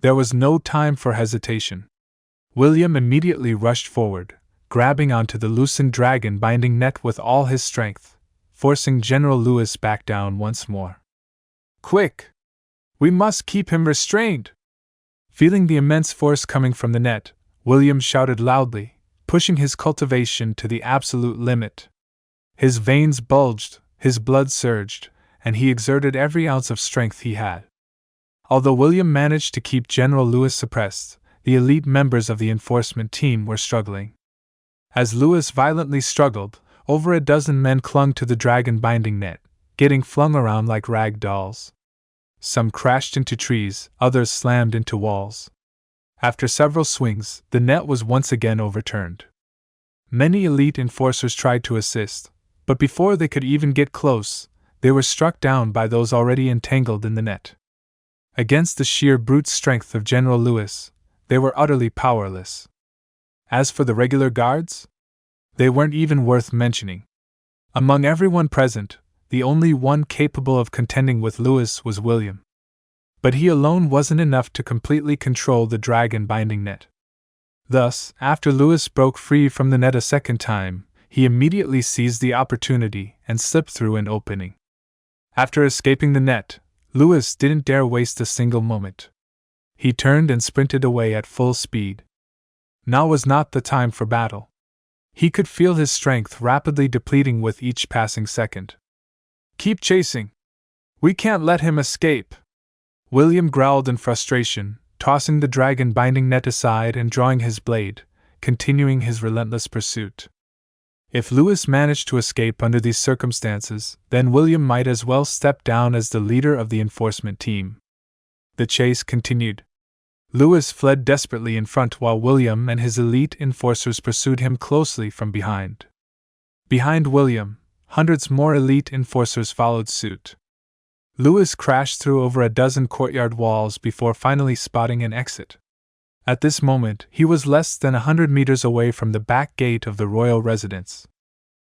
There was no time for hesitation. William immediately rushed forward, grabbing onto the loosened dragon binding net with all his strength, forcing General Lewis back down once more. "Quick! We must keep him restrained!" Feeling the immense force coming from the net, William shouted loudly, pushing his cultivation to the absolute limit. His veins bulged, his blood surged, and he exerted every ounce of strength he had. Although William managed to keep General Lewis suppressed, the elite members of the enforcement team were struggling. As Lewis violently struggled, over a dozen men clung to the dragon binding net, getting flung around like rag dolls. Some crashed into trees, others slammed into walls. After several swings, the net was once again overturned. Many elite enforcers tried to assist, but before they could even get close, they were struck down by those already entangled in the net. Against the sheer brute strength of General Lewis, they were utterly powerless. As for the regular guards, they weren't even worth mentioning. Among everyone present, the only one capable of contending with Lewis was William. But he alone wasn't enough to completely control the dragon binding net. Thus, after Lewis broke free from the net a second time, he immediately seized the opportunity and slipped through an opening. After escaping the net, Lewis didn't dare waste a single moment. He turned and sprinted away at full speed. Now was not the time for battle. He could feel his strength rapidly depleting with each passing second. "Keep chasing! We can't let him escape!" William growled in frustration, tossing the dragon binding net aside and drawing his blade, continuing his relentless pursuit. If Lewis managed to escape under these circumstances, then William might as well step down as the leader of the enforcement team. The chase continued. Lewis fled desperately in front while William and his elite enforcers pursued him closely from behind. Behind William, hundreds more elite enforcers followed suit. Lewis crashed through over a dozen courtyard walls before finally spotting an exit. At this moment, he was less than 100 meters away from the back gate of the royal residence.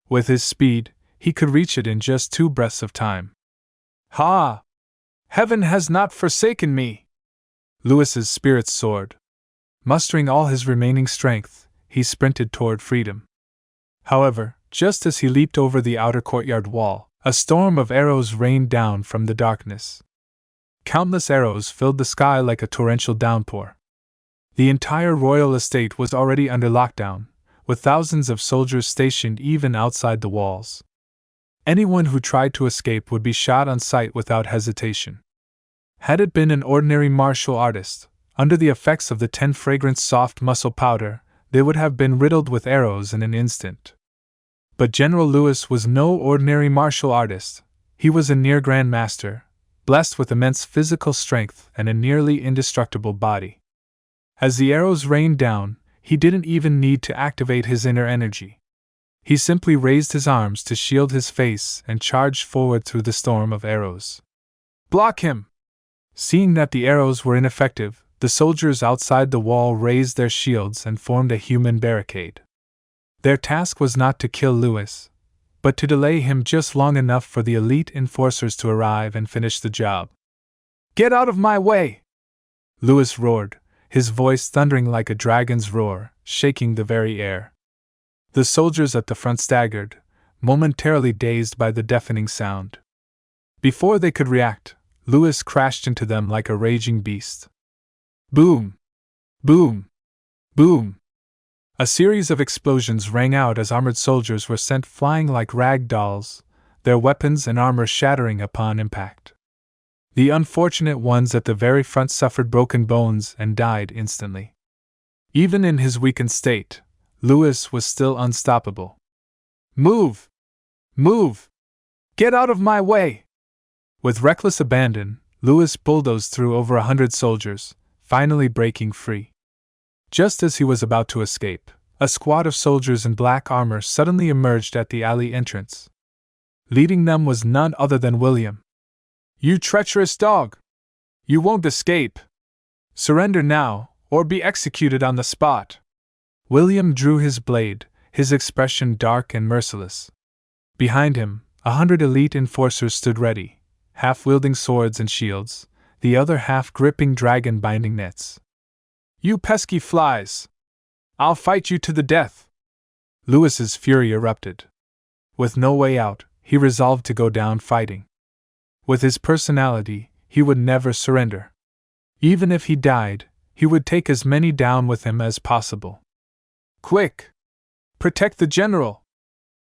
With his speed, he could reach it in just 2 breaths of time. "Ha! Heaven has not forsaken me!" Lewis's spirits soared. Mustering all his remaining strength, he sprinted toward freedom. However, just as he leaped over the outer courtyard wall, a storm of arrows rained down from the darkness. Countless arrows filled the sky like a torrential downpour. The entire royal estate was already under lockdown, with thousands of soldiers stationed even outside the walls. Anyone who tried to escape would be shot on sight without hesitation. Had it been an ordinary martial artist, under the effects of the 10 fragrant soft muscle powder, they would have been riddled with arrows in an instant. But General Lewis was no ordinary martial artist. He was a near Grand Master, blessed with immense physical strength and a nearly indestructible body. As the arrows rained down, he didn't even need to activate his inner energy. He simply raised his arms to shield his face and charged forward through the storm of arrows. "Block him!" Seeing that the arrows were ineffective, the soldiers outside the wall raised their shields and formed a human barricade. Their task was not to kill Lewis, but to delay him just long enough for the elite enforcers to arrive and finish the job. "Get out of my way!" Lewis roared, his voice thundering like a dragon's roar, shaking the very air. The soldiers at the front staggered, momentarily dazed by the deafening sound. Before they could react, Lewis crashed into them like a raging beast. Boom! Boom! Boom! A series of explosions rang out as armored soldiers were sent flying like rag dolls, their weapons and armor shattering upon impact. The unfortunate ones at the very front suffered broken bones and died instantly. Even in his weakened state, Lewis was still unstoppable. "Move! Move! Get out of my way!" With reckless abandon, Lewis bulldozed through over 100 soldiers, finally breaking free. Just as he was about to escape, a squad of soldiers in black armor suddenly emerged at the alley entrance. Leading them was none other than William. "You treacherous dog! You won't escape! Surrender now, or be executed on the spot!" William drew his blade, his expression dark and merciless. Behind him, 100 elite enforcers stood ready, half-wielding swords and shields, the other half gripping dragon binding nets. "You pesky flies! I'll fight you to the death!" Lewis's fury erupted. With no way out, he resolved to go down fighting. With his personality, he would never surrender. Even if he died, he would take as many down with him as possible. "Quick! Protect the general!"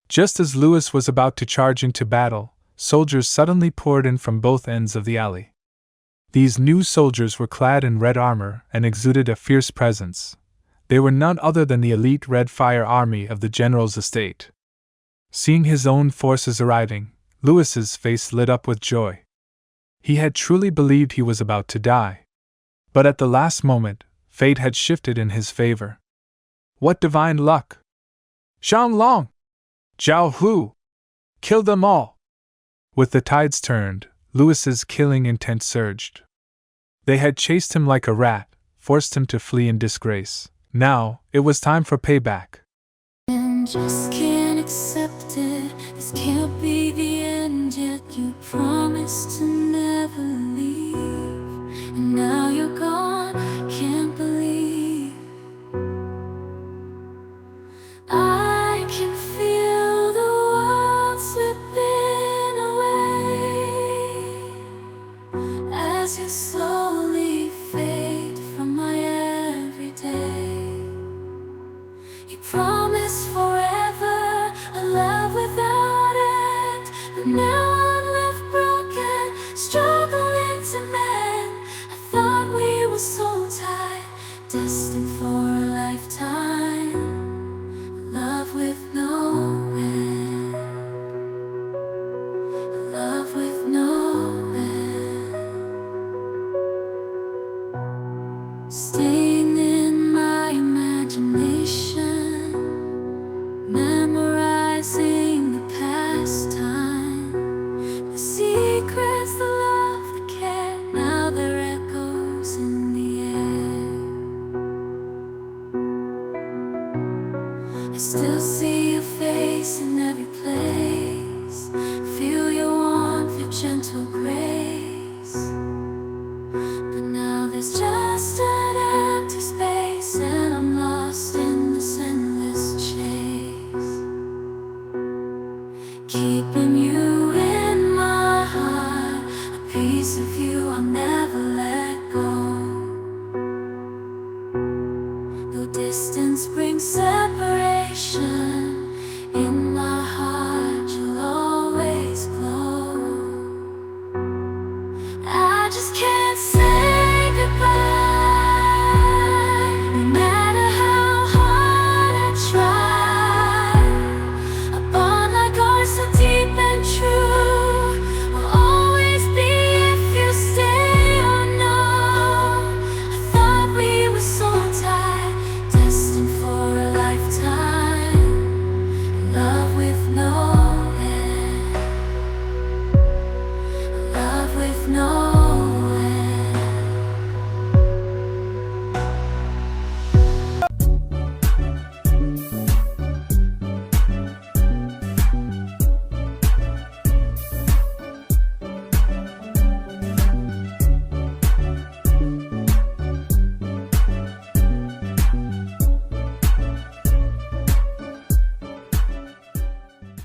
Just as Lewis was about to charge into battle, soldiers suddenly poured in from both ends of the alley. These new soldiers were clad in red armor and exuded a fierce presence. They were none other than the elite Red Fire army of the general's estate. Seeing his own forces arriving, Lewis's face lit up with joy. He had truly believed he was about to die. But at the last moment, fate had shifted in his favor. What divine luck! "Xiang Long! Zhao Hu! Kill them all!" With the tides turned, Lewis's killing intent surged. They had chased him like a rat, forced him to flee in disgrace. Now, it was time for payback. And just can't accept it. This can't be the end yet. You promised to never leave, and now you're gone. Can't believe I can feel the world slipping away as you slowly fade from my everyday. You promised forever a love without end, but now I'm left broken, struggling to mend. I thought we were so tied, destined for a lifetime, love with no end, love with no end. Staying in my imagination, memorizing the past time, the secrets, the love, the care. Now they're echoes in the air. I still see your face in every place, feel your warmth, your gentle grace. But now there's just an empty space, and I'm lost in this endless chase. Keeping you in my heart, a piece of you I'll never let go. Though distance brings separation, in my heart you'll always glow. I just can't say goodbye, no matter how hard I try. A bond like ours, so deep and true, will always be if you stay or no. I thought we were so tied, destined for a lifetime, love with no end, love with no